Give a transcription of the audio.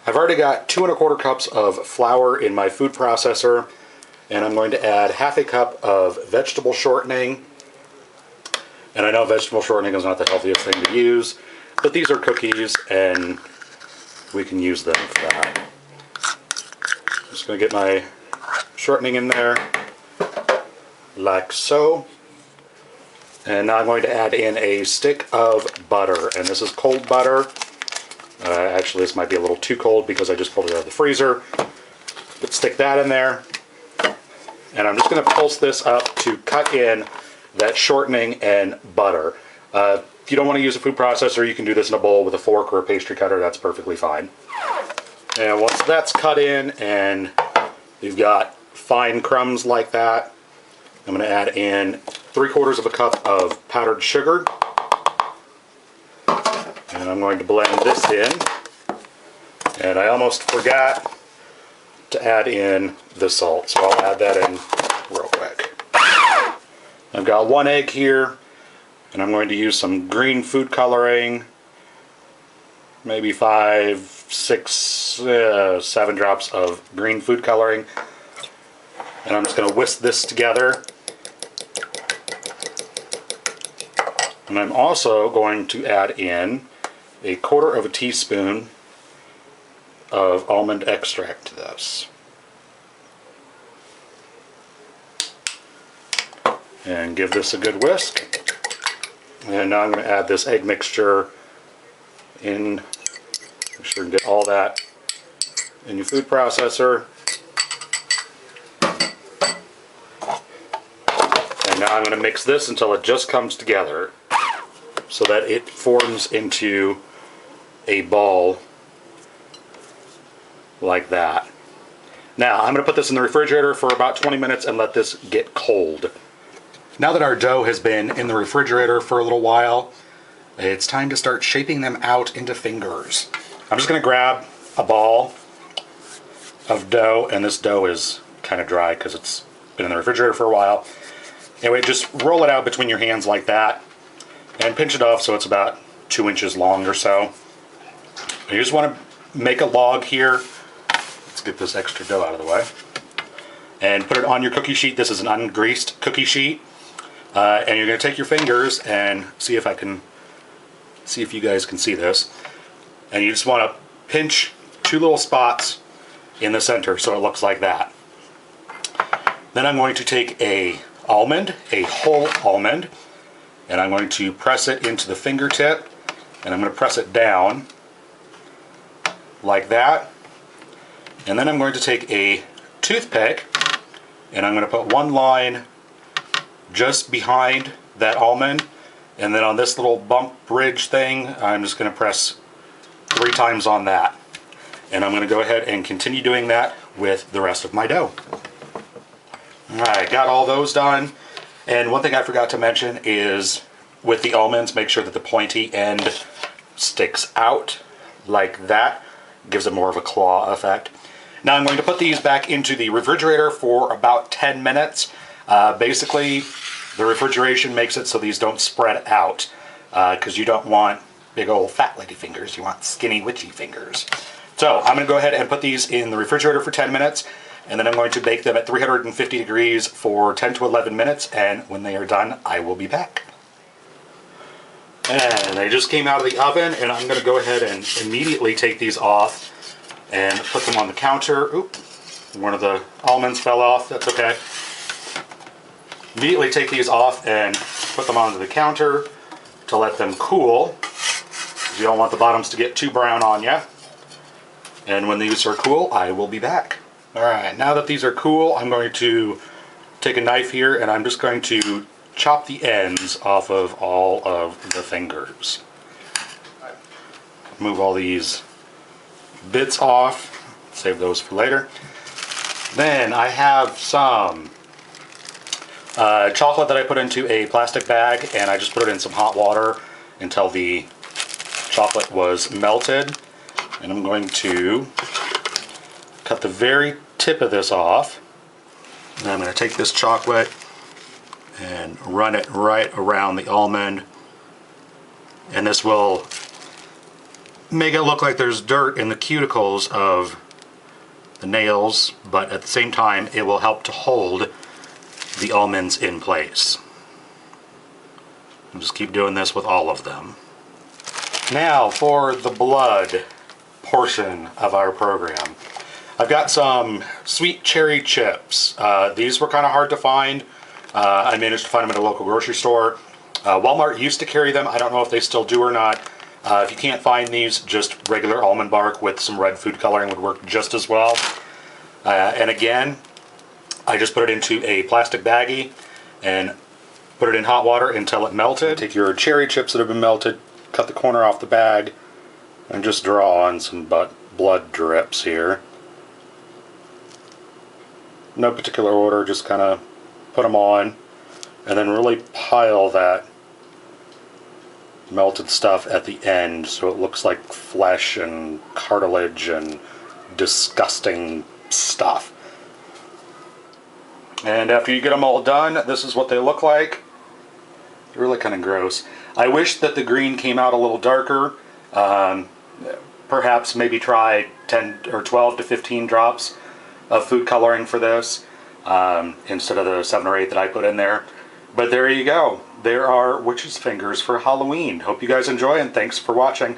I've already got 2 1/4 cups of flour in my food processor, and I'm going to add ½ a cup of vegetable shortening. And I know vegetable shortening is not the healthiest thing to use, but these are cookies and we can use them for that. I'm just going to get my shortening in there, like so. And now I'm going to add in a stick of butter, and this is cold butter. Actually, this might be a little too cold because I just pulled it out of the freezer. But stick that in there. And I'm just going to pulse this up to cut in that shortening and butter. If you don't want to use a food processor, you can do this in a bowl with a fork or a pastry cutter. That's perfectly fine. And once that's cut in and you've got fine crumbs like that, I'm going to add in 3/4 of a cup of powdered sugar. And I'm going to blend this in. And I almost forgot to add in the salt, so I'll add that in real quick. I've got 1 egg here, and I'm going to use some green food coloring, maybe 5, 6, 7 drops of green food coloring. And I'm just going to whisk this together. And I'm also going to add in 1/4 teaspoon of almond extract to this. And give this a good whisk. And now I'm going to add this egg mixture in. Make sure to get all that in your food processor. And now I'm going to mix this until it just comes together so that it forms into a ball like that. Now I'm going to put this in the refrigerator for about 20 minutes and let this get cold. Now that our dough has been in the refrigerator for a little while, it's time to start shaping them out into fingers. I'm just going to grab a ball of dough, and this dough is kind of dry because it's been in the refrigerator for a while. Anyway, just roll it out between your hands like that and pinch it off so it's about 2 inches long or so. You just want to make a log here. Let's get this extra dough out of the way. And put it on your cookie sheet. This is an ungreased cookie sheet. And you're going to take your fingers and see if you guys can see this. And you just want to pinch 2 little spots in the center so it looks like that. Then I'm going to take a whole almond, and I'm going to press it into the fingertip, and I'm going to press it down like that. And then I'm going to take a toothpick, and I'm going to put 1 line just behind that almond, and then on this little bump bridge thing, I'm just going to press 3 times on that. And I'm going to go ahead and continue doing that with the rest of my dough. Alright, got all those done. And one thing I forgot to mention is with the almonds, make sure that the pointy end sticks out like that. Gives it more of a claw effect. Now I'm going to put these back into the refrigerator for about 10 minutes. Basically, the refrigeration makes it so these don't spread out because you don't want big old fat lady fingers. You want skinny witchy fingers. So I'm going to go ahead and put these in the refrigerator for 10 minutes. And then I'm going to bake them at 350 degrees for 10 to 11 minutes. And when they are done, I will be back. And they just came out of the oven. And I'm going to go ahead and immediately take these off and put them on the counter. Oop, one of the almonds fell off. That's okay. Immediately take these off and put them onto the counter to let them cool. You don't want the bottoms to get too brown on you. And when these are cool, I will be back. Alright, now that these are cool, I'm going to take a knife here and I'm just going to chop the ends off of all of the fingers. Move all these bits off, save those for later. Then I have some chocolate that I put into a plastic bag, and I just put it in some hot water until the chocolate was melted. And I'm going to cut the very tip of this off. And I'm going to take this chocolate and run it right around the almond. And this will make it look like there's dirt in the cuticles of the nails, but at the same time it will help to hold the almonds in place. I'll just keep doing this with all of them. Now for the blood portion of our program. I've got some sweet cherry chips. These were kind of hard to find. I managed to find them at a local grocery store. Walmart used to carry them. I don't know if they still do or not. If you can't find these, just regular almond bark with some red food coloring would work just as well. And again, I just put it into a plastic baggie and put it in hot water until it melted. Take your cherry chips that have been melted, cut the corner off the bag, and just draw on some blood drips here. No particular order, just kind of put them on, and then really pile that melted stuff at the end so it looks like flesh and cartilage and disgusting stuff. And after you get them all done, this is what they look like. They're really kind of gross. I wish that the green came out a little darker. Perhaps maybe try 10 or 12 to 15 drops of food coloring for this instead of the 7 or 8 that I put in there. But there you go. There are witch's fingers for Halloween. Hope you guys enjoy, and thanks for watching.